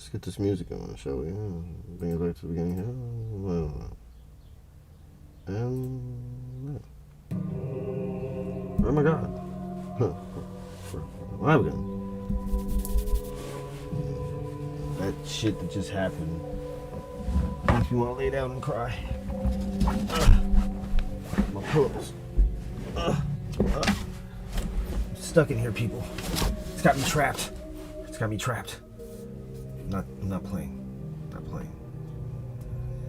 Let's get this music going, shall we? Bring it back to the beginning here. And oh my god. Why am I going? That shit that just happened makes me want to lay down and cry. My pillows. I'm stuck in here, people. It's got me trapped. I'm not playing.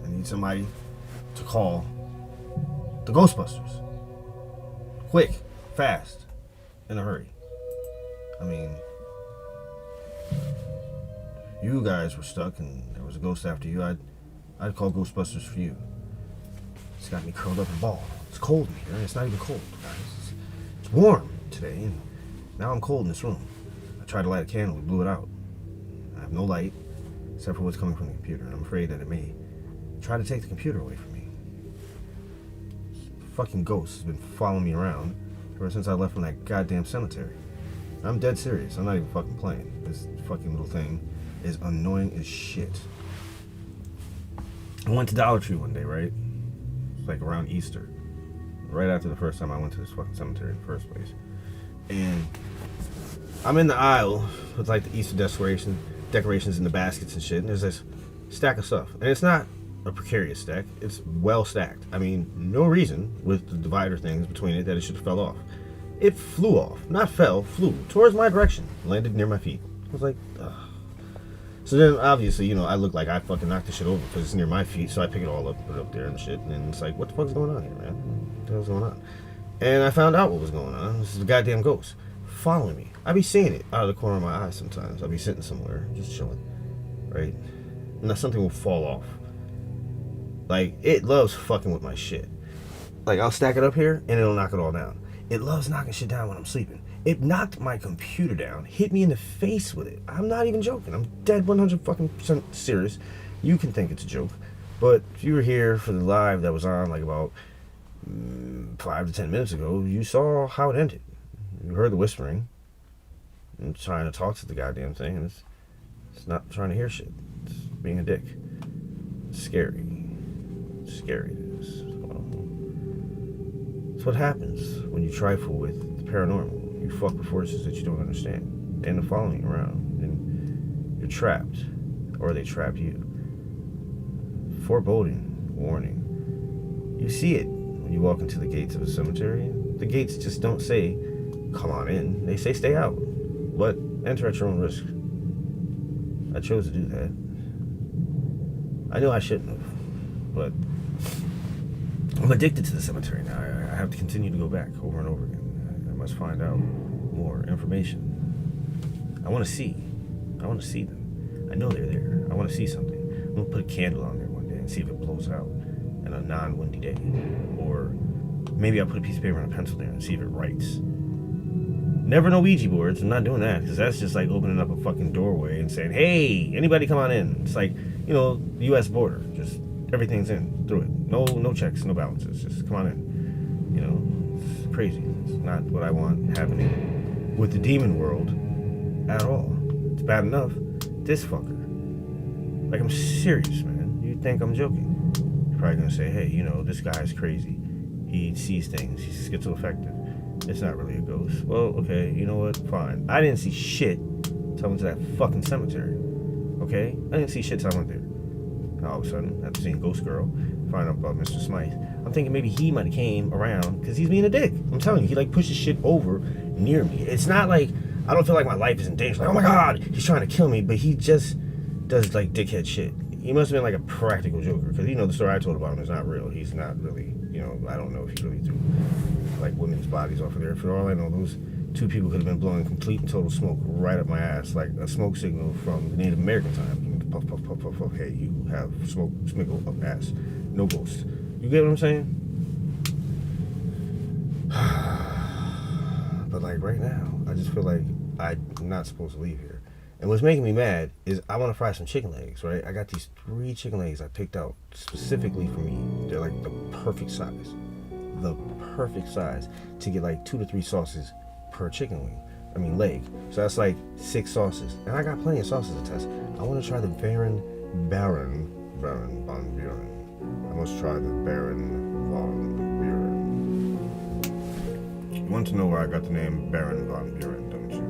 I need somebody to call the Ghostbusters. Quick, fast, in a hurry. I mean, you guys were stuck and there was a ghost after you. I'd call Ghostbusters for you. It's got me curled up in a ball. It's cold in here. It's not even cold, guys. It's warm today, and now I'm cold in this room. I tried to light a candle. We blew it out. I have no light except for what's coming from the computer, and I'm afraid that it may try to take the computer away from me. This fucking ghost has been following me around ever since I left from that goddamn cemetery. I'm dead serious. I'm not even fucking playing. This fucking little thing is annoying as shit. I went to Dollar Tree one day, right? It's like around Easter. Right after the first time I went to this fucking cemetery in the first place. And I'm in the aisle with like the Easter decorations in the baskets and shit, and there's this stack of stuff. And it's not a precarious stack. It's well stacked. I mean, no reason with the divider things between it that it should have fell off. It flew off. Not fell, flew towards my direction. Landed near my feet. I was like, ugh. So then, obviously, I look like I fucking knocked the shit over because it's near my feet, so I pick it all up, put it up there and shit, and it's like, what the fuck's going on here, man? What the hell's going on? And I found out what was going on. This is a goddamn ghost following me. I be seeing it out of the corner of my eye sometimes. I'll be sitting somewhere, just chilling, right? And then something will fall off. Like, it loves fucking with my shit. Like, I'll stack it up here, and it'll knock it all down. It loves knocking shit down when I'm sleeping. It knocked my computer down, hit me in the face with it. I'm not even joking. I'm dead 100% serious. You can think it's a joke, but if you were here for the live that was on like about 5 to 10 minutes ago, you saw how it ended. You heard the whispering. I'm trying to talk to the goddamn thing, and it's not trying to hear shit. It's being a dick. It's scary. It's scary. It's what happens when you trifle with the paranormal. You fuck with forces that you don't understand, and they're following you around, and you're trapped, or they trap you. Foreboding, warning. You see it when you walk into the gates of a cemetery. The gates just don't say, come on in. They say, stay out, but enter at your own risk. I chose to do that. I knew I shouldn't have, but I'm addicted to the cemetery now. I have to continue to go back over and over again. I must find out more information. I want to see them. I know they're there. I want to see something. I'm going to put a candle on there one day and see if it blows out in a non-windy day. Or maybe I'll put a piece of paper and a pencil there and see if it writes. Never no Ouija boards. I'm not doing that because that's just like opening up a fucking doorway and saying, hey, anybody come on in. It's like, the U.S. border. Just everything's in through it. No checks, no balances. Just come on in. It's crazy. It's not what I want happening with the demon world at all. It's bad enough. This fucker. Like, I'm serious, man. You think I'm joking? You're probably gonna say, hey, this guy's crazy. He sees things. He's schizoaffective. It's not really a ghost. Well, okay, you know what? Fine. I didn't see shit till I went to that fucking cemetery. Okay? I didn't see shit till I went there. All of a sudden, after seeing Ghost Girl, find out about Mr. Smyth, I'm thinking maybe he might have came around because he's being a dick. I'm telling you, he like pushes shit over near me. It's not like I don't feel like my life is in danger. Like, oh my god, he's trying to kill me, but he just does like dickhead shit. He must have been like a practical joker because the story I told about him is not real. He's not really, I don't know if he really threw like women's bodies off of there. For all I know, those two people could have been blowing complete and total smoke right up my ass, like a smoke signal from the Native American times. Puff, puff, puff, puff, puff. Hey, you have smoke, smiggle up ass. No ghost. You get what I'm saying? But like right now, I just feel like I'm not supposed to leave here. And what's making me mad is I want to fry some chicken legs, right? I got these 3 chicken legs I picked out specifically for me. They're like the perfect size. The perfect size to get like 2 to 3 sauces per chicken wing. leg. So that's like 6 sauces. And I got plenty of sauces to test. I want to try the Baron von Buren. I must try the Baron von Buren. You want to know where I got the name Baron von Buren, don't you?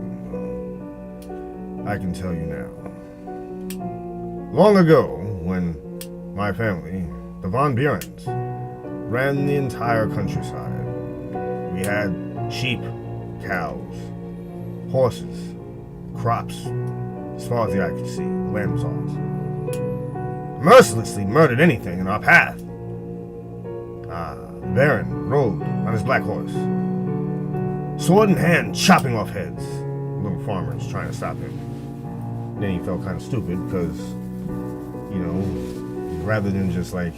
Well, I can tell you now. Long ago, when my family, the Von Burens, ran the entire countryside, we had sheep, cows, horses, crops, as far as the eye could see, the land was ours. Mercilessly murdered anything in our path. The Baron rode on his black horse, sword in hand, chopping off heads. Little farmers trying to stop him. Then he felt kind of stupid because, you know, rather than just like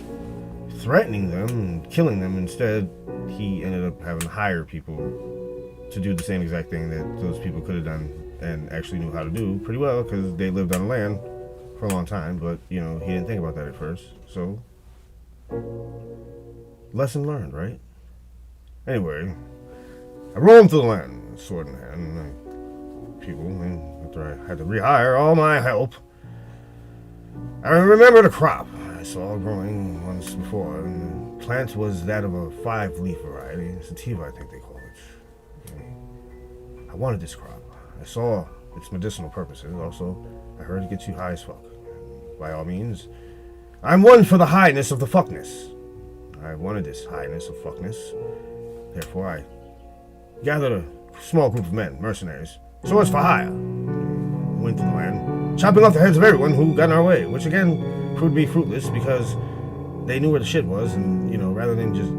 threatening them and killing them, instead he ended up having to hire people to do the same exact thing that those people could have done and actually knew how to do pretty well because they lived on the land for a long time. But, you know, he didn't think about that at first. So, lesson learned, right? Anyway, I roamed through the land, sword in hand, people, and after I had to rehire all my help, I remembered a crop I saw growing once before, and the plant was that of a 5-leaf variety, sativa I think they call it. I wanted this crop. I saw its medicinal purposes. Also, I heard it gets you high as fuck. By all means, I'm one for the highness of the fuckness. I wanted this highness of fuckness. Therefore, I gathered a small group of men, mercenaries, swords for hire. Went to the land, chopping off the heads of everyone who got in our way, which again proved to be fruitless because they knew where the shit was, and, you know, rather than just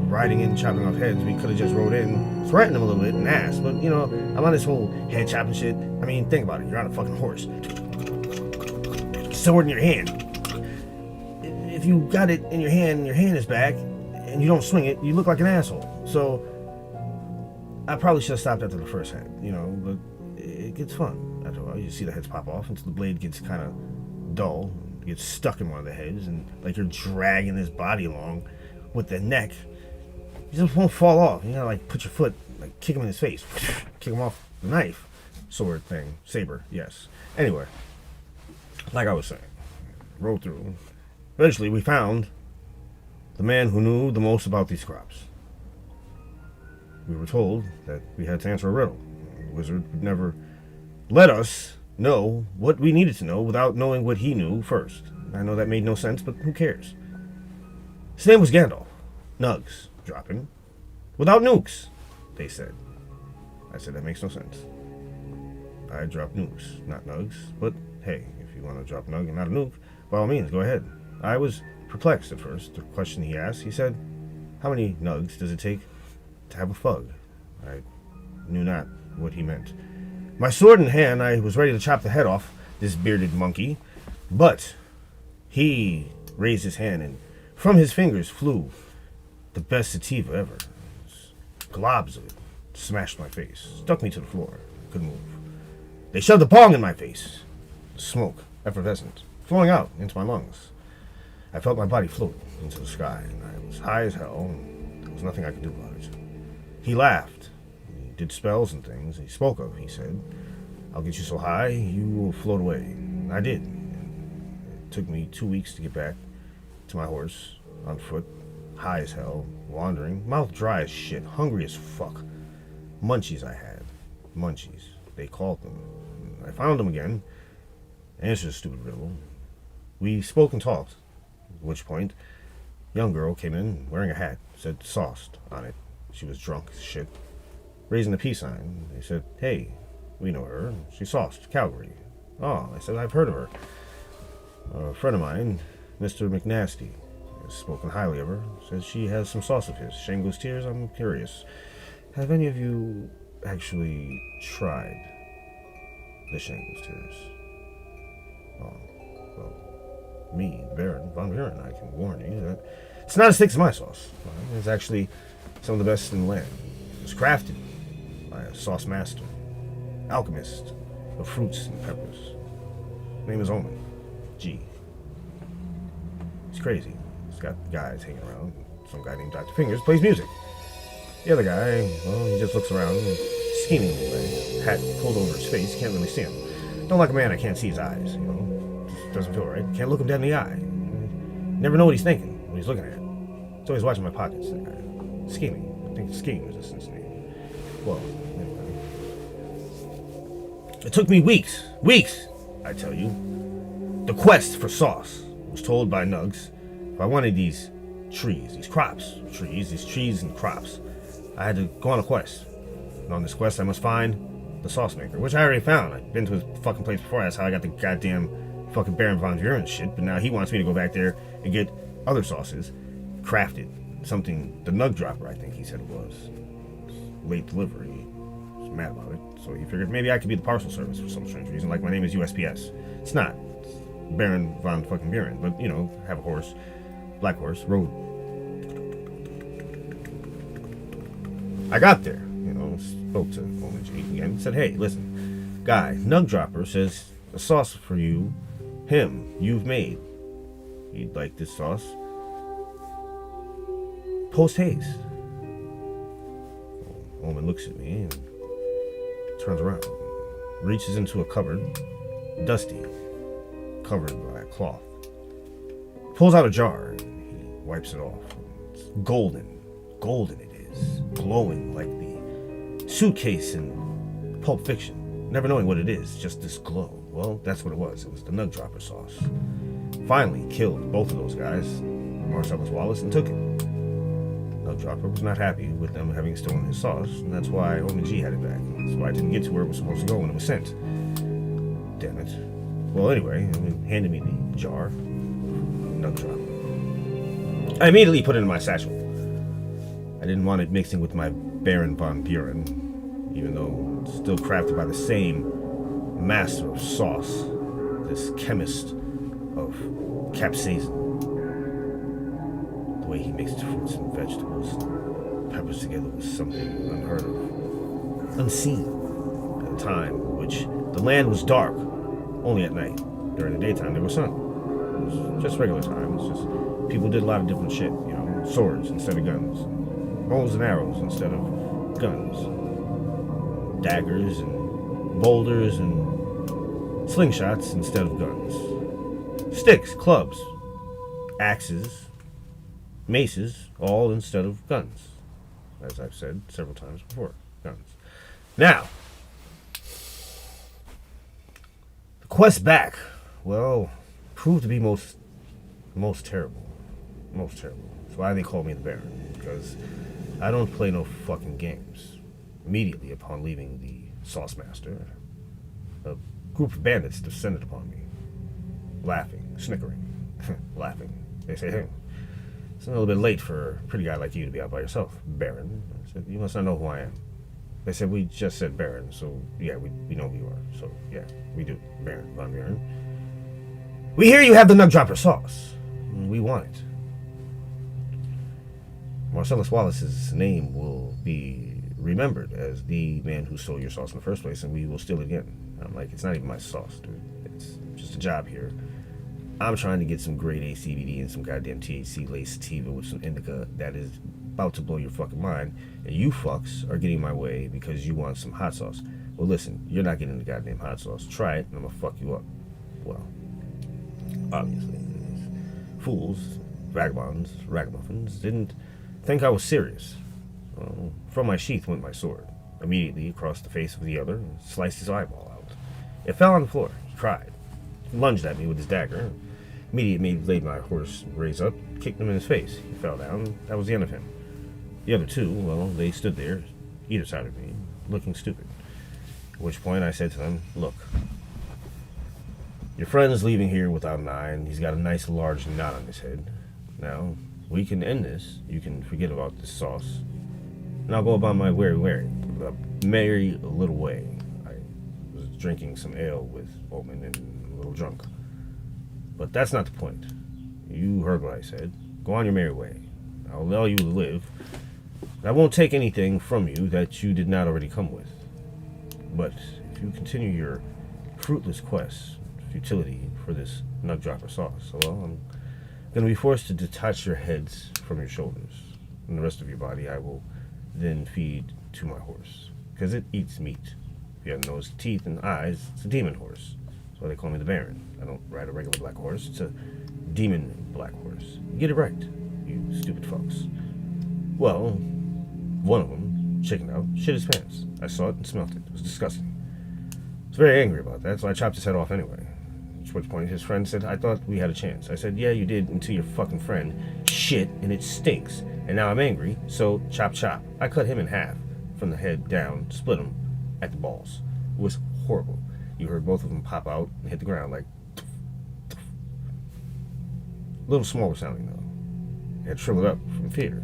riding in, chopping off heads, we could have just rode in, threatened them a little bit, and asked. But, you know, I'm on this whole head chopping shit. I mean, think about it. You're on a fucking horse. Sword in your hand. If you got it in your hand is back, and you don't swing it, you look like an asshole. So, I probably should have stopped after the first head, you know, but it gets fun. After a while, you see the heads pop off until the blade gets kind of dull, gets stuck in one of the heads, and like you're dragging this body along with the neck. You just won't fall off. You gotta like put your foot, like kick him in his face, kick him off the knife, sword thing, saber, yes. Anyway, like I was saying, rode through. Eventually, we found the man who knew the most about these crops. We were told that we had to answer a riddle. The wizard would never let us know what we needed to know without knowing what he knew first. I know that made no sense, but who cares? His name was Gandalf. Nugs. Dropping. Without nukes, they said. I said, that makes no sense. I dropped nukes, not nugs. But hey, if you want to drop a nug and not a nuke, by all means, go ahead. I was perplexed at first. The question he asked, he said, how many nugs does it take to have a fug? I knew not what he meant. My sword in hand, I was ready to chop the head off this bearded monkey, but he raised his hand, and from his fingers flew the best sativa ever. Globs of it smashed my face, stuck me to the floor. Couldn't move. They shoved a bong in my face. Smoke, effervescent, flowing out into my lungs. I felt my body float into the sky, and I was high as hell, and there was nothing I could do about it. He laughed. He did spells and things he spoke of. He said, I'll get you so high, you will float away. And I did. It took me 2 weeks to get back to my horse, on foot, high as hell, wandering, mouth dry as shit, hungry as fuck. Munchies I had. Munchies, they called them. I found them again, answered the stupid riddle. We spoke and talked, at which point, a young girl came in wearing a hat, said sauced on it. She was drunk as shit, raising the peace sign. They said, hey, we know her. She sauced Calgary. Oh, I said, I've heard of her. A friend of mine, Mr. McNasty, has spoken highly of her. Says she has some sauce of his. Shame goes tears, I'm curious. Have any of you actually tried the Shangles tears? Oh, well, me, Baron Von Buren, I can warn you that it's not as thick as my sauce. It's actually some of the best in the land. It was crafted by a sauce master, alchemist of fruits and peppers. His name is Omen. G. He's crazy. He's got guys hanging around. Some guy named Dr. Fingers plays music. The other guy, well, he just looks around and schemingly, right? Hat pulled over his face, can't really see him. Don't like a man I can't see his eyes, you know. Just doesn't feel right. Can't look him dead in the eye. Never know what he's thinking when he's looking at it. He's always watching my pockets. Scheming. I think scheming was his name. Well, anyway. It took me weeks, I tell you. The quest for sauce was told by Nugs. If I wanted these trees and crops, I had to go on a quest. And on this quest, I must find the sauce maker, which I already found. I'd been to his fucking place before. That's how I got the goddamn fucking Baron von Buren shit. But now he wants me to go back there and get other sauces crafted. Something, the Nug Dropper, I think he said it was. Late delivery. He was mad about it. So he figured maybe I could be the parcel service for some strange reason. Like my name is USPS. It's not. It's Baron von fucking Buren. But, you know, have a horse. Black horse. Rode. I got there. You know, spoke to Whoremonger again. Said, hey, listen. Guy, Nug Dropper says a sauce for you. Him. You've made. You'd like this sauce. Post haste. Woman looks at me and turns around, reaches into a cupboard, dusty, covered by a cloth. Pulls out a jar and he wipes it off. It's golden it is, glowing like the suitcase in Pulp Fiction. Never knowing what it is, just this glow. Well, that's what it was. It was the Nug Dropper sauce. Finally killed both of those guys, Marcellus Wallace, and took it. Nug Dropper was not happy with them having stolen his sauce, and that's why Whoremonger had it back. That's why I didn't get to where it was supposed to go when it was sent. Damn it. Well, anyway, he handed me the jar. Nug Dropper. I immediately put it in my satchel. I didn't want it mixing with my Baron von Buren, even though it's still crafted by the same master of sauce, this chemist of capsaicin. The way he mixed fruits and vegetables and peppers together was something unheard of, unseen at a time in which the land was dark, only at night. During the daytime there was sun. It was just regular time. It's just people did a lot of different shit, you know, swords instead of guns, bows and arrows instead of guns, daggers and boulders and slingshots instead of guns, sticks, clubs, axes, maces, all instead of guns. As I've said several times before, guns. Now, the quest back, well, proved to be most terrible. Most terrible. That's why they call me the Baron, because I don't play no fucking games. Immediately upon leaving the Sauce Master, a group of bandits descended upon me, laughing, snickering, laughing. They say, hey, it's a little bit late for a pretty guy like you to be out by yourself, Baron. I said, you must not know who I am. They said, we just said Baron, so yeah, we know who you are. So yeah, we do, Baron von Buren. We hear you have the Nug Dropper sauce. We want it. Marcellus Wallace's name will be remembered as the man who stole your sauce in the first place, and we will steal it again. I'm like, it's not even my sauce, dude. It's just a job here. I'm trying to get some grade A CBD and some goddamn THC laced sativa with some indica that is about to blow your fucking mind, and you fucks are getting my way because you want some hot sauce. Well, listen, you're not getting the goddamn hot sauce. Try it, and I'm gonna fuck you up. Well, obviously, these fools, vagabonds, ragamuffins didn't think I was serious. Well, from my sheath went my sword, immediately across the face of the other, and sliced his eyeball out. It fell on the floor. He cried. He lunged at me with his dagger. Immediately laid my horse raise up, kicked him in his face. He fell down. That was the end of him. The other two, well, they stood there, either side of me, looking stupid. At which point I said to them, look, your friend's leaving here without an eye, and he's got a nice large knot on his head. Now, we can end this. You can forget about this sauce. And I'll go about my merry little way. I was drinking some ale with Omen and a little drunk. But that's not the point. You heard what I said. Go on your merry way. I'll allow you to live. I won't take anything from you that you did not already come with. But if you continue your fruitless quest, futility for this Nug Dropper sauce, well, I'm going to be forced to detach your heads from your shoulders. And the rest of your body I will then feed to my horse. because it eats meat. If you have nose, teeth, and eyes, it's a demon horse. That's why they call me the Baron. I don't ride a regular black horse. It's a demon black horse. Get it right, you stupid fucks. Well, one of them, chickened out, shit his pants. I saw it and smelt it. It was disgusting. I was very angry about that, so I chopped his head off anyway. At which point his friend said, I thought we had a chance. I said, yeah, you did, until your fucking friend shit and it stinks. And now I'm angry, so chop chop. I cut him in half, from the head down, split him at the balls. It was horrible. You heard both of them pop out and hit the ground like... A little smaller sounding though. He had shriveled up from fear.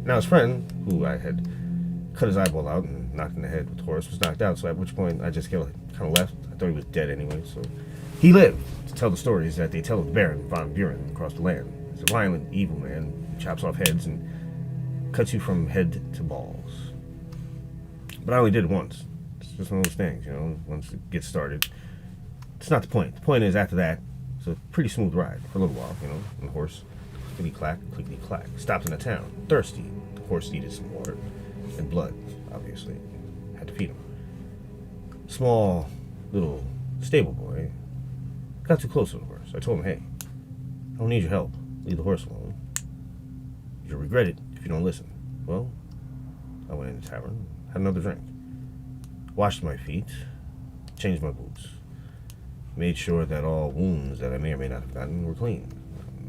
Now his friend, who I had cut his eyeball out and knocked in the head with the horse, was knocked out, so at which point I just kind of left. I thought he was dead anyway, so... He lived to tell the stories that they tell of Baron von Buren across the land. He's a violent, evil man who chops off heads and cuts you from head to balls. But I only did it once. It's just one of those things, you know, once it gets started. It's not the point. The point is, after that, it's a pretty smooth ride for a little while, you know, and the horse, clickety-clack, clickety-clack, stopped in a town, thirsty. The horse needed some water and blood, obviously. Had to feed him. Small, little stable boy got too close to the horse. I told him, hey, I don't need your help. Leave the horse alone. You'll regret it if you don't listen. Well, I went in the tavern, had another drink, washed my feet, changed my boots, made sure that all wounds that I may or may not have gotten were clean.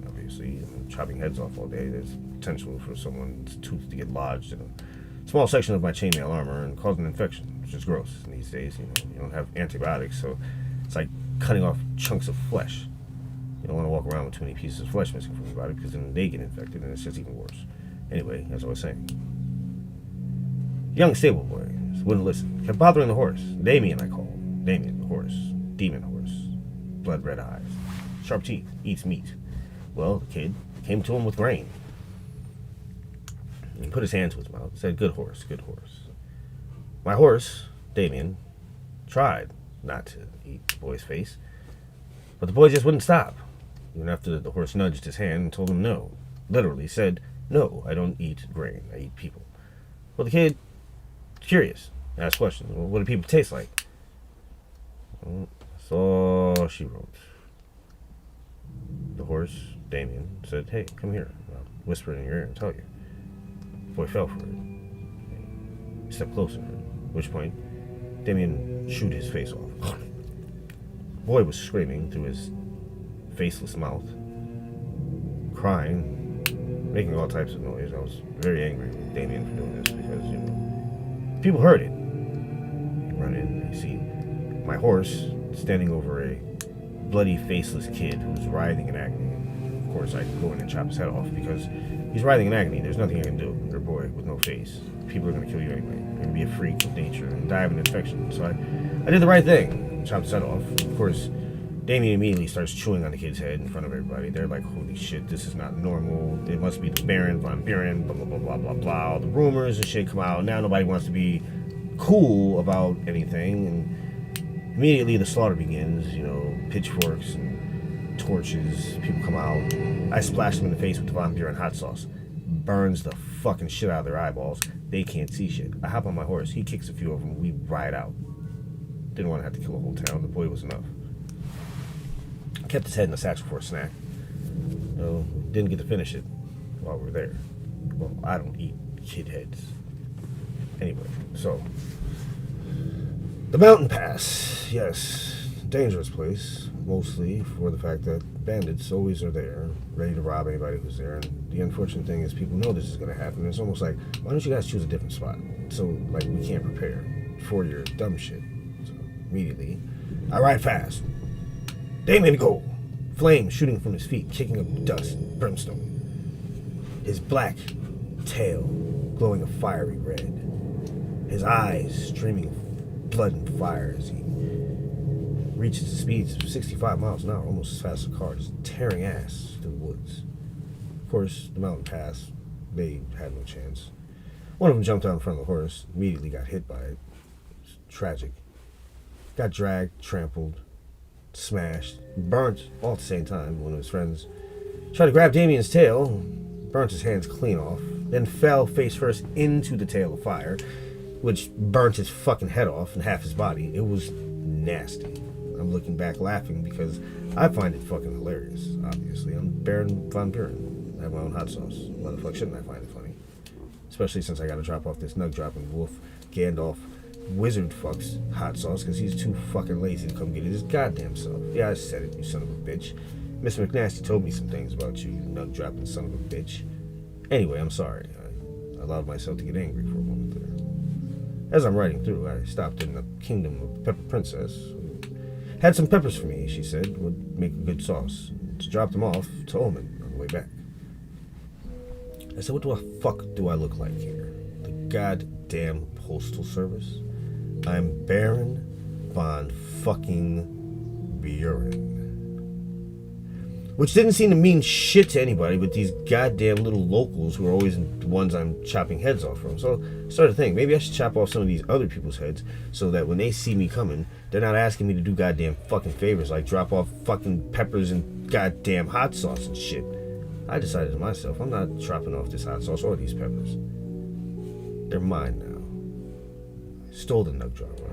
Obviously, chopping heads off all day, there's potential for someone's tooth to get lodged in a small section of my chainmail armor and cause an infection, which is gross. And these days, you know, you don't have antibiotics, so it's like cutting off chunks of flesh. You don't want to walk around with too many pieces of flesh missing from your body, because then they get infected and it's just even worse. Anyway, as I was saying, young stable boy wouldn't listen, kept bothering the horse. Damien, I call him. Damien, the horse, demon horse, blood red eyes, sharp teeth, eats meat. Well, the kid came to him with grain and put his hand to his mouth and said, good horse, good horse. My horse, Damien, tried not to eat the boy's face, but the boy just wouldn't stop. Even after the horse nudged his hand and told him no. Literally said, no, I don't eat grain, I eat people. Well, the kid, curious, asked questions. Well, what do people taste like? Well, that's all she wrote. The horse, Damien, said, hey, come here. I'll whisper in your ear and tell you. The boy fell for it. He stepped closer, at which point Damien chewed his face off. The boy was screaming through his faceless mouth, crying, making all types of noise. I was very angry with Damien for doing this because, you know, people heard it. You run in and you see my horse standing over a bloody, faceless kid who's writhing in agony. Of course, I go in and chop his head off because he's writhing in agony. There's nothing I can do. You're a boy with no face. People are going to kill you anyway. You're going to be a freak of nature and die of an infection. So I did the right thing. Chopped his head off. Of course, Damien immediately starts chewing on the kid's head in front of everybody. They're like, holy shit, this is not normal. It must be the Baron von Buren, blah, blah, blah, blah, blah, blah. All the rumors and shit come out. Now nobody wants to be cool about anything. And immediately the slaughter begins. You know, pitchforks and torches. People come out. I splash them in the face with the von Buren hot sauce. Burns the fucking shit out of their eyeballs. They can't see shit. I hop on my horse. He kicks a few of them. We ride out. Didn't want to have to kill a whole town. The boy was enough. Kept his head in a satchel for a snack. No, didn't get to finish it while we were there. Well, I don't eat kid heads. Anyway, so the mountain pass, yes, dangerous place, mostly for the fact that bandits always are there, ready to rob anybody who's there. And the unfortunate thing is people know this is going to happen. It's almost like, why don't you guys choose a different spot? So, like, we can't prepare for your dumb shit. So, immediately, I ride fast. Damien go. Flames shooting from his feet, kicking up dust, brimstone. His black tail glowing a fiery red. His eyes streaming blood and fire as he reaches the speeds of 65 miles an hour, almost as fast as a car, just tearing ass through the woods. Of course, the mountain pass, they had no chance. One of them jumped out in front of the horse, immediately got hit by it. It's tragic. Got dragged, trampled, smashed, burnt all at the same time. One of his friends tried to grab Damien's tail, burnt his hands clean off, then fell face first into the tail of fire. which burnt his fucking head off and half his body. It was nasty. I'm looking back laughing because I find it fucking hilarious, obviously. I'm Baron von Buren. I have my own hot sauce. Why the fuck shouldn't I find it funny? Especially since I gotta drop off this nug dropping wolf Gandalf wizard fucks hot sauce because he's too fucking lazy to come get it his goddamn self. Yeah, I said it, you son of a bitch. Mr. McNasty told me some things about you, you nug dropping son of a bitch. Anyway, I'm sorry. I allowed myself to get angry for a moment there. As I'm riding through, I stopped in the kingdom of the Pepper Princess, who had some peppers for me, she said, would make a good sauce. She dropped them off to Omen on the way back. I said, what the fuck do I look like here? The goddamn postal service? I'm Baron von fucking Buren. Which didn't seem to mean shit to anybody but these goddamn little locals who are always the ones I'm chopping heads off from. So I started to think, maybe I should chop off some of these other people's heads so that when they see me coming, they're not asking me to do goddamn fucking favors like drop off fucking peppers and goddamn hot sauce and shit. I decided to myself, I'm not dropping off this hot sauce or these peppers. They're mine now. I stole the nug dropper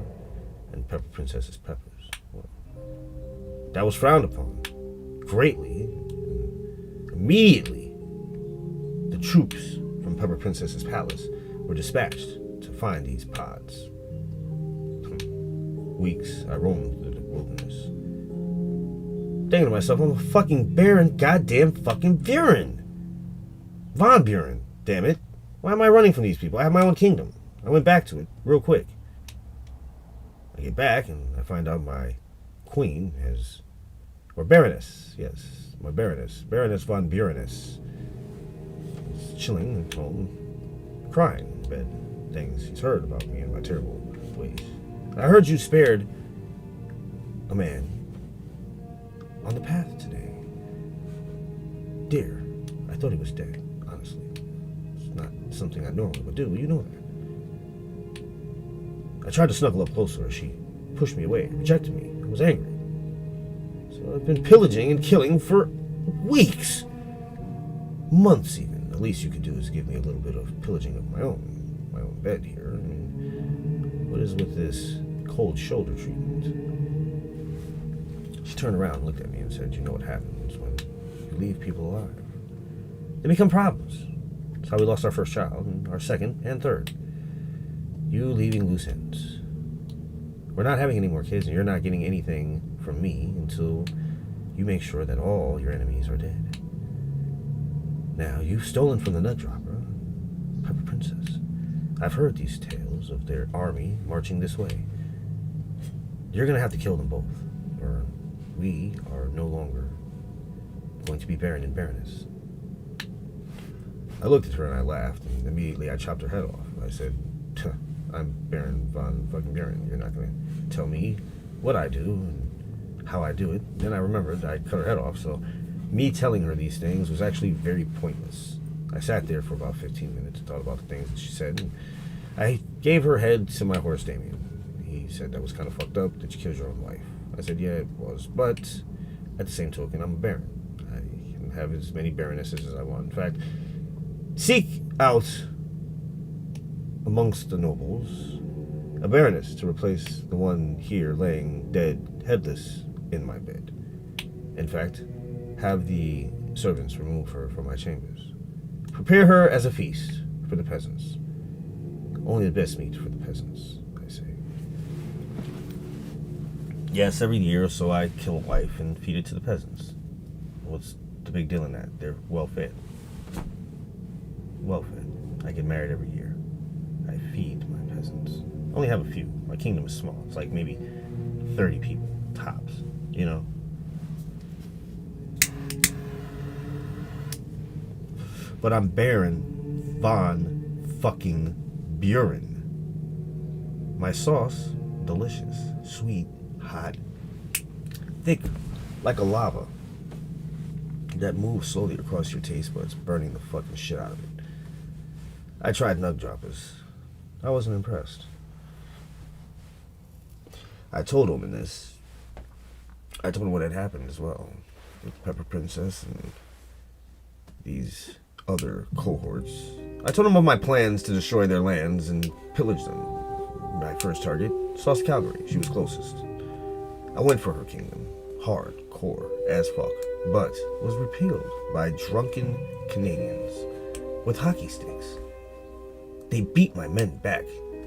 and Pepper Princess's peppers. Well, that was frowned upon greatly. Immediately, the troops from Pepper Princess's palace were dispatched to find these pods. Weeks I roamed through the wilderness, thinking to myself, I'm a fucking Baron goddamn fucking Buren. Von Buren, damn it. Why am I running from these people? I have my own kingdom. I went back to it real quick. I get back and I find out my queen has, or Baroness, yes, my Baroness, Baroness von Bureness, is chilling at home, crying in bed, things she's heard about me and my terrible ways. I heard you spared a man on the path today. Dear, I thought he was dead, honestly. It's not something I normally would do, you know that. I tried to snuggle up closer. She pushed me away, rejected me. I was angry. So I've been pillaging and killing for weeks. Months even. The least you could do is give me a little bit of pillaging of my own bed here. And what is with this cold shoulder treatment? She turned around and looked at me and said, you know what happens when you leave people alive? They become problems. That's how we lost our first child, and our second and third. You leaving loose ends. We're not having any more kids, and you're not getting anything from me until you make sure that all your enemies are dead. Now, you've stolen from the nut dropper, Pepper Princess. I've heard these tales of their army marching this way. You're going to have to kill them both, or we are no longer going to be Baron and Baroness. I looked at her and I laughed, and immediately I chopped her head off. I said, I'm Baron von fucking Buren. You're not going to tell me what I do and how I do it. Then I remembered I cut her head off, so me telling her these things was actually very pointless. I sat there for about 15 minutes and thought about the things that she said, and I gave her head to my horse Damien. He said that was kind of fucked up, that you killed your own wife. I said, yeah, it was, but at the same token, I'm a baron. I can have as many baronesses as I want. In fact, seek out amongst the nobles a baroness to replace the one here laying dead, headless in my bed. In fact, have the servants remove her from my chambers. Prepare her as a feast for the peasants. Only the best meat for the peasants, I say. Yes, every year or so I kill a wife and feed it to the peasants. What's the big deal in that? They're well fed. Well fed. I get married every year. I feed my peasants. I only have a few. My kingdom is small. It's like maybe 30 people, tops, you know? But I'm Baron von fucking Buren. My sauce, delicious, sweet, hot, thick, like a lava that moves slowly across your taste buds, burning the fucking shit out of it. I tried nug droppers. I wasn't impressed. I told Omen this. I told him what had happened as well with Pepper Princess and these other cohorts. I told him of my plans to destroy their lands and pillage them. My first target, Sauce Calgary. She was closest. I went for her kingdom, hardcore as fuck, but was repelled by drunken Canadians with hockey sticks. They beat my men back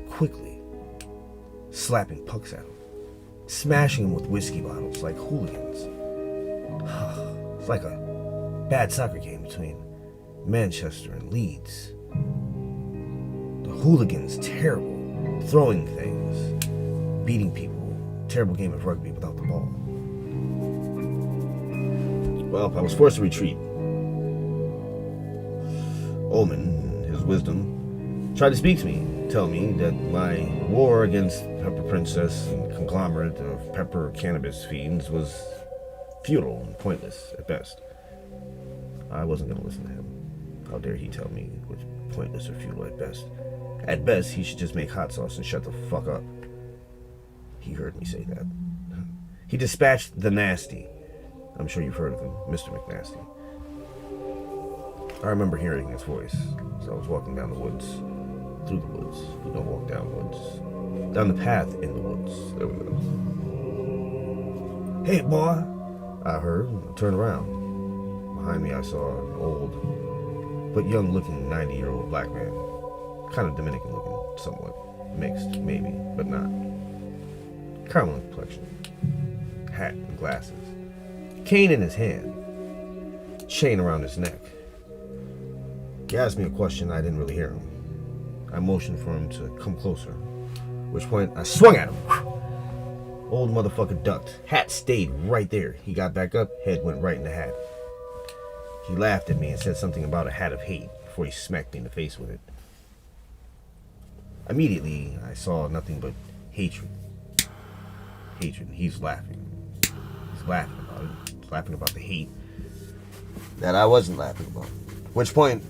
quickly, slapping pucks at them, smashing them with whiskey bottles like hooligans. It's like a bad soccer game between Manchester and Leeds. The hooligans, terrible, throwing things, beating people. Terrible game of rugby without the ball. Well, I was forced to retreat. Omen, his wisdom, tried to speak to me, tell me that my war against Pepper Princess and conglomerate of pepper cannabis fiends was futile and pointless at best. I wasn't going to listen to him. How dare he tell me it was pointless or futile at best. At best, he should just make hot sauce and shut the fuck up. He heard me say that. He dispatched the Nasty. I'm sure you've heard of him, Mr. McNasty. I remember hearing his voice as I was walking down the woods. Through the woods. You don't walk down woods. Down the path in the woods. There we go. Hey, boy! I heard and turned around. Behind me I saw an old, but young-looking 90-year-old black man. Kind of Dominican-looking, somewhat. Mixed, maybe, but not. Caramel complexion. Hat and glasses. Cane in his hand. Chain around his neck. He asked me a question. I didn't really hear him. I motioned for him to come closer. At which point, I swung at him. Old motherfucker ducked. Hat stayed right there. He got back up. Head went right in the hat. He laughed at me and said something about a hat of hate before he smacked me in the face with it. Immediately, I saw nothing but hatred. Hatred. He's laughing. He's laughing about it. He's laughing about the hate that I wasn't laughing about. At which point,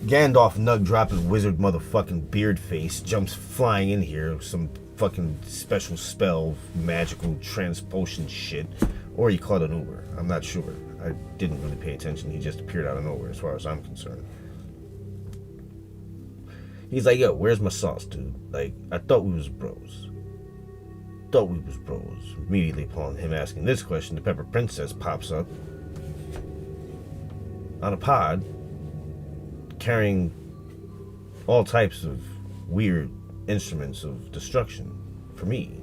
Gandalf nug dropping wizard motherfucking beard face jumps flying in here with some fucking special spell, magical transpotion shit. Or he called an Uber. I'm not sure. I didn't really pay attention. He just appeared out of nowhere as far as I'm concerned. He's like, yo, where's my sauce, dude? Like, I thought we was bros. Immediately upon him asking this question, the Pepper Princess pops up on a pod carrying all types of weird instruments of destruction for me.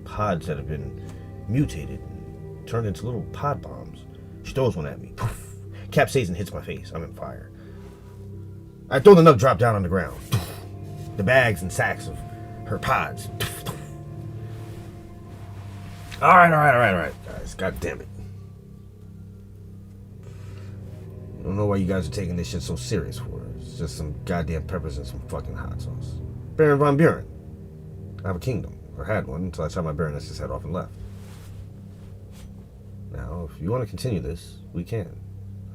Pods that have been mutated and turned into little pod bombs. She throws one at me. Poof. Capsaicin hits my face. I'm in fire. I throw the nug drop down on the ground. The bags and sacks of her pods. All right, guys. God damn it. I don't know why you guys are taking this shit so serious for. It's just some goddamn peppers and some fucking hot sauce. Baron von Buren. I have a kingdom. Or had one until I shot my Baroness's head off and left. Now, if you want to continue this, we can.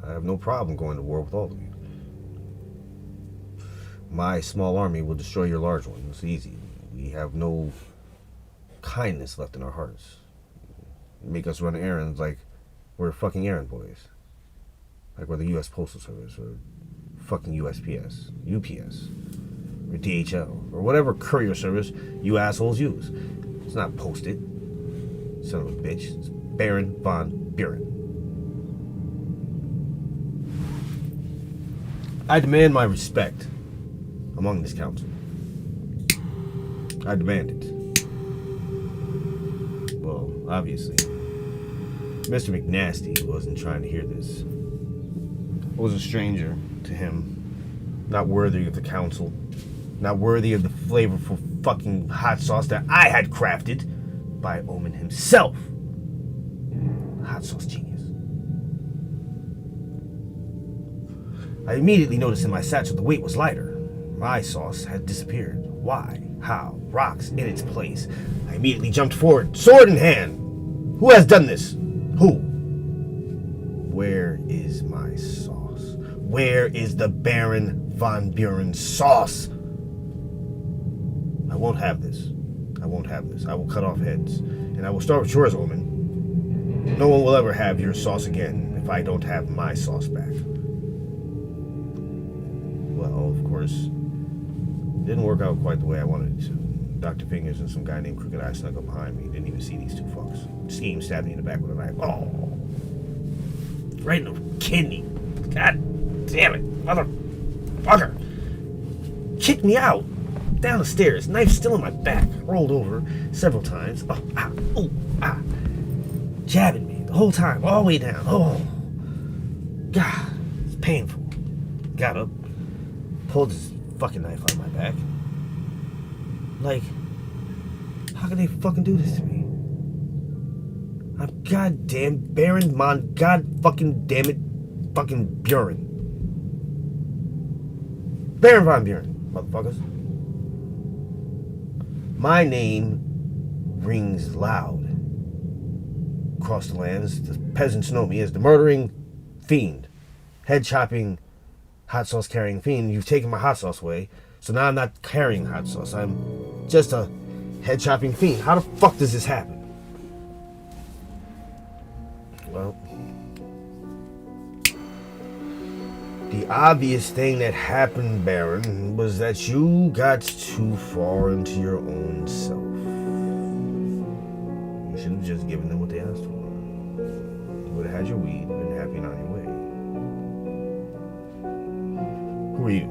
I have no problem going to war with all of you. My small army will destroy your large one. It's easy. We have no kindness left in our hearts. Make us run errands like we're fucking errand boys. Like we're the U.S. Postal Service or fucking USPS, UPS, or DHL, or whatever courier service you assholes use. It's not posted. Son of a bitch. It's Baron von Buren. I demand my respect among this council. I demand it. Well, obviously, Mr. McNasty wasn't trying to hear this. I was a stranger to him, not worthy of the council, not worthy of the flavorful fucking hot sauce that I had crafted by Omen himself. Hot sauce genius. I immediately noticed in my satchel the weight was lighter. My sauce had disappeared. Why? How? Rocks in its place. I immediately jumped forward, sword in hand. Who has done this? Who? Where is my sauce? Where is the Baron von Buren sauce? I won't have this. I won't have this. I will cut off heads. And I will start with yours, Omen. No one will ever have your sauce again if I don't have my sauce back. Well, of course, it didn't work out quite the way I wanted it to. Dr. Fingers and some guy named Crooked Eye snuck up behind me. Didn't even see these two fucks. Scheme stabbed me in the back with a knife. Oh! Right in the kidney. God damn it. Motherfucker. Kicked me out. Down the stairs. Knife still in my back. Rolled over several times. Oh, ah, oh, ah. Jabbing me the whole time. All the way down. Oh. God. It's painful. Got up. Pulled his fucking knife out of my back. Like, how can they fucking do this to me? I'm goddamn Baron von God fucking damn it fucking Buren. Baron von Buren, motherfuckers. My name rings loud. Across the lands, the peasants know me as the murdering fiend. Head chopping, hot sauce carrying fiend. You've taken my hot sauce away. So now I'm not carrying hot sauce. I'm just a head chopping fiend. How the fuck does this happen? Well, the obvious thing that happened, Baron, was that you got too far into your own self. You should have just given them what they asked for. You would have had your weed and been happy and on your way. Who are you?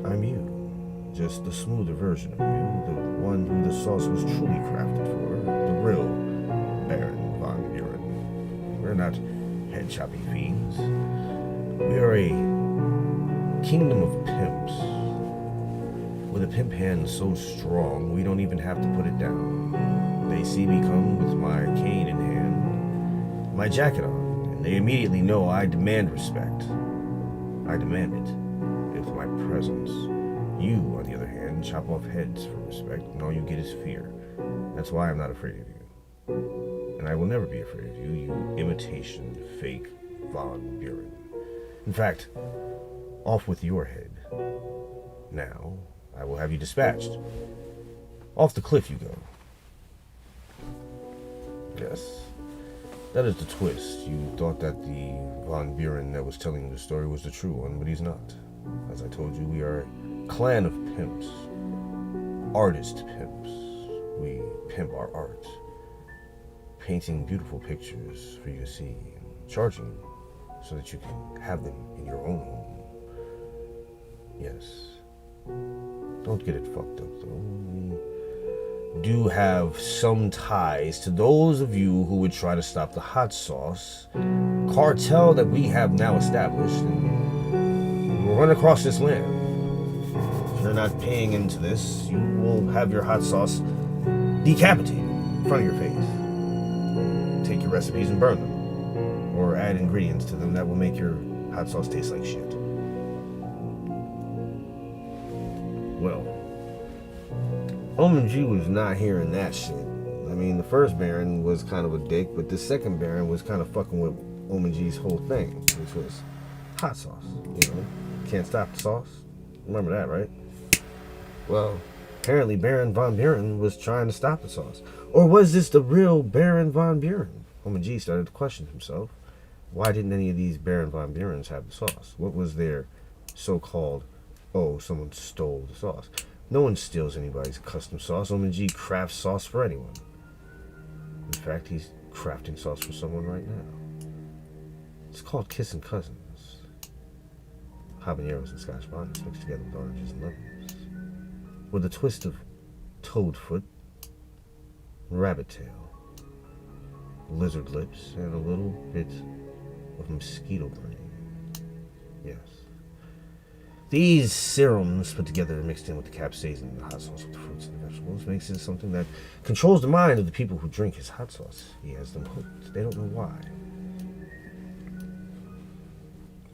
I'm you. Just the smoother version of you. The one who the sauce was truly crafted for. The real Baron von Buren. We're not head-chopping fiends. We are a kingdom of pimps. With a pimp hand so strong, we don't even have to put it down. They see me come with my cane in hand, my jacket on, and they immediately know I demand respect. I demand it. With my presence. You, on the other hand, chop off heads for respect, and all you get is fear. That's why I'm not afraid of you. And I will never be afraid of you, you imitation fake von Buren. In fact, off with your head. Now, I will have you dispatched. Off the cliff you go. Yes. That is the twist. You thought that the von Buren that was telling you the story was the true one, but he's not. As I told you, we are a clan of pimps. Artist pimps. We pimp our art. Painting beautiful pictures for you to see and charging so that you can have them in your own home. Yes. Don't get it fucked up, though. We do have some ties to those of you who would try to stop the hot sauce cartel that we have now established, and we'll run across this land. If you're not paying into this, you will have your hot sauce decapitated in front of your face. Take your recipes and burn them, or add ingredients to them that will make your hot sauce taste like shit. Well, OMG was not hearing that shit. I mean, the first Baron was kind of a dick, but the second Baron was kind of fucking with OMG's whole thing, which was hot sauce. You know, can't stop the sauce. Remember that, right? Well, apparently Baron von Buren was trying to stop the sauce. Or was this the real Baron von Buren? OMG started to question himself. Why didn't any of these Baron von Burens have the sauce? What was their so-called, oh, someone stole the sauce? No one steals anybody's custom sauce. OMG crafts sauce for anyone. In fact, he's crafting sauce for someone right now. It's called Kissing Cousins. Habaneros and Scotch bonnets mixed together with oranges and lemons. With a twist of toadfoot, rabbit tail, lizard lips, and a little bit of mosquito brain. Yes. These serums put together and mixed in with the capsaicin and the hot sauce with the fruits and the vegetables makes it something that controls the mind of the people who drink his hot sauce. He has them hooked. They don't know why.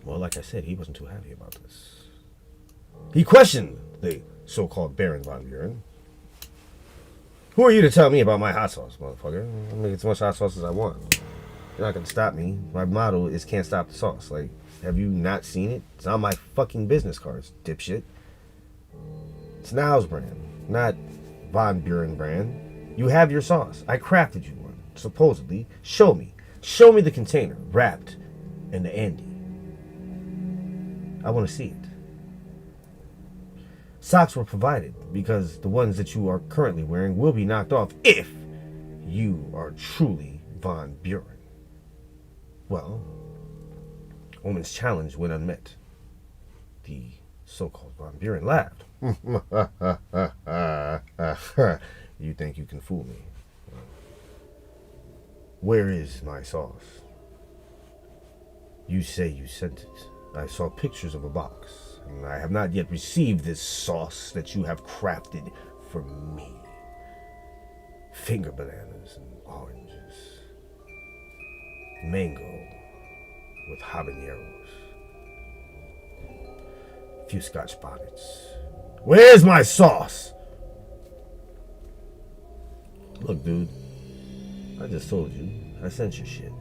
Well, like I said, he wasn't too happy about this. He questioned the so-called Baron von Buren. Who are you to tell me about my hot sauce, motherfucker? I'll make as much hot sauce as I want. You're not gonna stop me. My motto is can't stop the sauce. Like, have you not seen it? It's on my fucking business cards, dipshit. It's Now's brand, not Von Buren brand. You have your sauce. I crafted you one, supposedly. Show me. Show me the container, wrapped in the Andy. I want to see it. Socks were provided because the ones that you are currently wearing will be knocked off if you are truly Von Buren. Well, Woman's challenge went unmet. The so-called Von Buren laughed. You think you can fool me? Where is my sauce? You say you sent it. I saw pictures of a box, and I have not yet received this sauce that you have crafted for me. Finger bananas and oranges. Mango with habaneros. A few Scotch bonnets. Where's my sauce? Look, dude. I just told you. I sent your shit.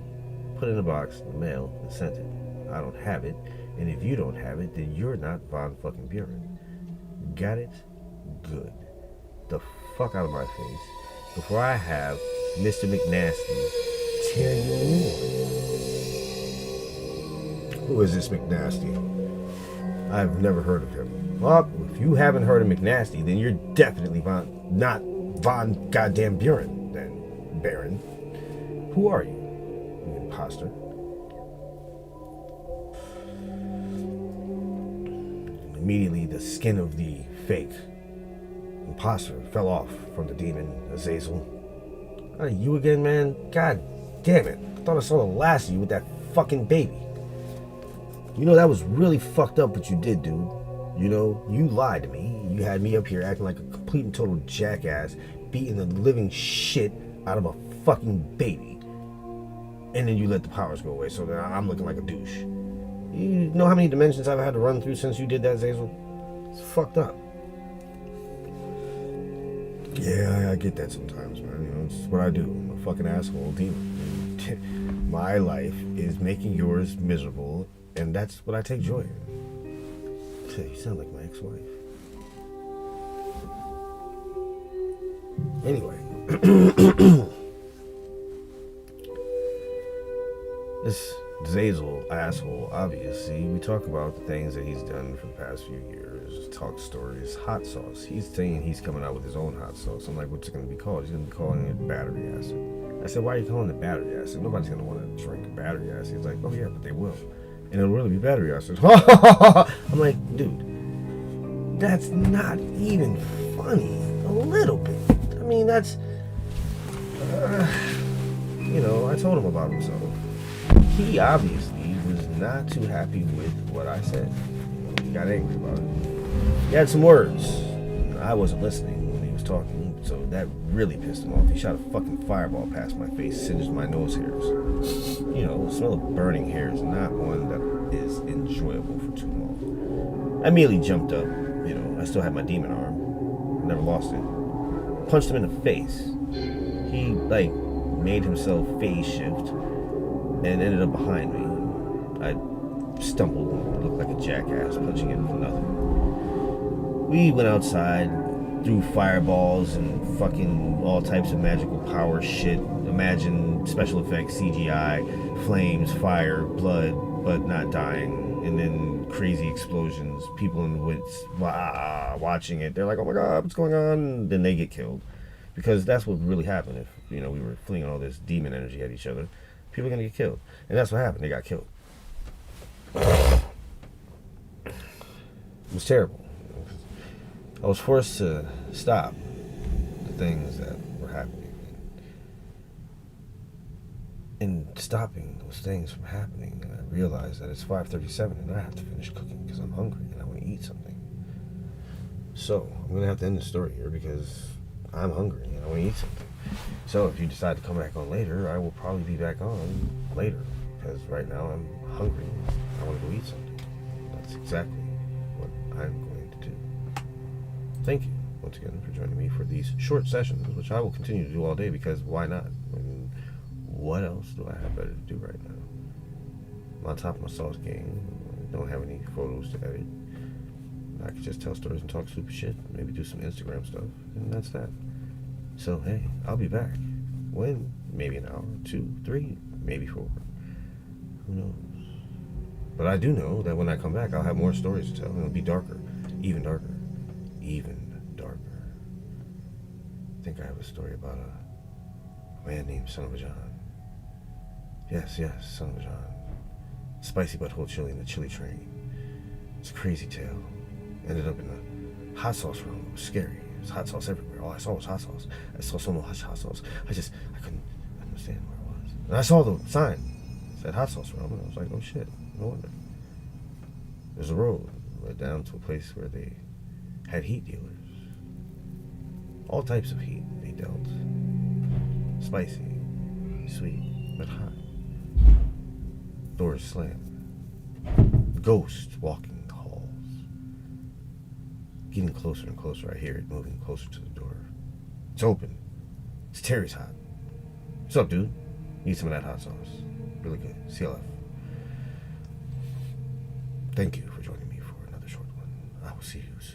Put it in a box, in the mail, and sent it. I don't have it. And if you don't have it, then you're not Von fucking Buren. Got it? Good. The fuck out of my face before I have Mr. McNasty tear you a new one. Who is this McNasty? I've never heard of him. Well, if you haven't heard of McNasty, then you're definitely not Von goddamn Buren, then, Baron. Who are you? You imposter. Immediately, the skin of the fake imposter fell off from the demon, Azazel. You again, man? God damn it. I thought I saw the last of you with that fucking baby. You know, that was really fucked up what you did, dude. You know, you lied to me. You had me up here acting like a complete and total jackass, beating the living shit out of a fucking baby. And then you let the powers go away, so now I'm looking like a douche. You know how many dimensions I've had to run through since you did that, Zazel? It's fucked up. Yeah, I get that sometimes, man. You know, it's what I do. I'm a fucking asshole demon. My life is making yours miserable, and that's what I take joy in. You sound like my ex-wife. Anyway. This Zazel asshole, obviously, we talk about the things that he's done for the past few years, talk stories, hot sauce. He's saying he's coming out with his own hot sauce. I'm like, what's it going to be called? He's going to be calling it battery acid. I said, why are you calling it battery acid? Nobody's going to want to drink battery acid. He's like, oh yeah, but they will. And it'll really be battery acid. I'm like, dude, that's not even funny. A little bit. I mean, that's, you know, I told him about himself. He obviously was not too happy with what I said. You know, he got angry about it. He had some words. I wasn't listening when he was talking, so that really pissed him off. He shot a fucking fireball past my face, singed my nose hairs. You know, the smell of burning hair is not one that is enjoyable for too long. I immediately jumped up. You know, I still had my demon arm. Never lost it. Punched him in the face. He, like, made himself phase shift and ended up behind me. I stumbled and looked like a jackass punching him for nothing. We went outside, threw fireballs and fucking all types of magical power shit. Imagine special effects, CGI, flames, fire, blood, but not dying. And then crazy explosions, people in the woods watching it. They're like, oh my god, what's going on? And then they get killed. Because that's what would really happen if, you know, we were flinging all this demon energy at each other. People are going to get killed. And that's what happened. They got killed. It was terrible. I was forced to stop the things that were happening. In stopping those things from happening, I realized that it's 5:37 and I have to finish cooking because I'm hungry and I want to eat something. So, I'm going to have to end the story here because I'm hungry and I want to eat something. So if you decide to come back on later, I will probably be back on later because right now I'm hungry. I want to go eat something. That's exactly what I'm going to do. Thank you once again for joining me for these short sessions, which I will continue to do all day because why not? I mean, what else do I have better to do right now? I'm on top of my sauce game. I don't have any photos to edit. I could just tell stories and talk stupid shit. Maybe do some Instagram stuff, and that's that. So, hey, I'll be back. When? Maybe an hour, 2, 3, maybe 4. Who knows? But I do know that when I come back, I'll have more stories to tell, and it'll be darker, even darker. even darker. I think I have a story about a man named Son of a John. Yes, Son of a John. Spicy butthole chili in the chili train. It's a crazy tale. Ended up in the hot sauce room. It was scary. There's hot sauce everywhere. All I saw was hot sauce. I saw so much hot sauce. I couldn't understand where it was. And I saw the sign. It said hot sauce room. And I was like, oh shit, no wonder. There's a road led down to a place where they had heat dealers. All types of heat they dealt. Spicy, sweet, but hot. Doors slammed. Ghosts walking the halls. Getting closer and closer. I hear it moving closer to the door. It's open. It's Terry's hot. What's up, dude? Need some of that hot sauce. Really good. CLF. Thank you for joining me for another short one. I will see you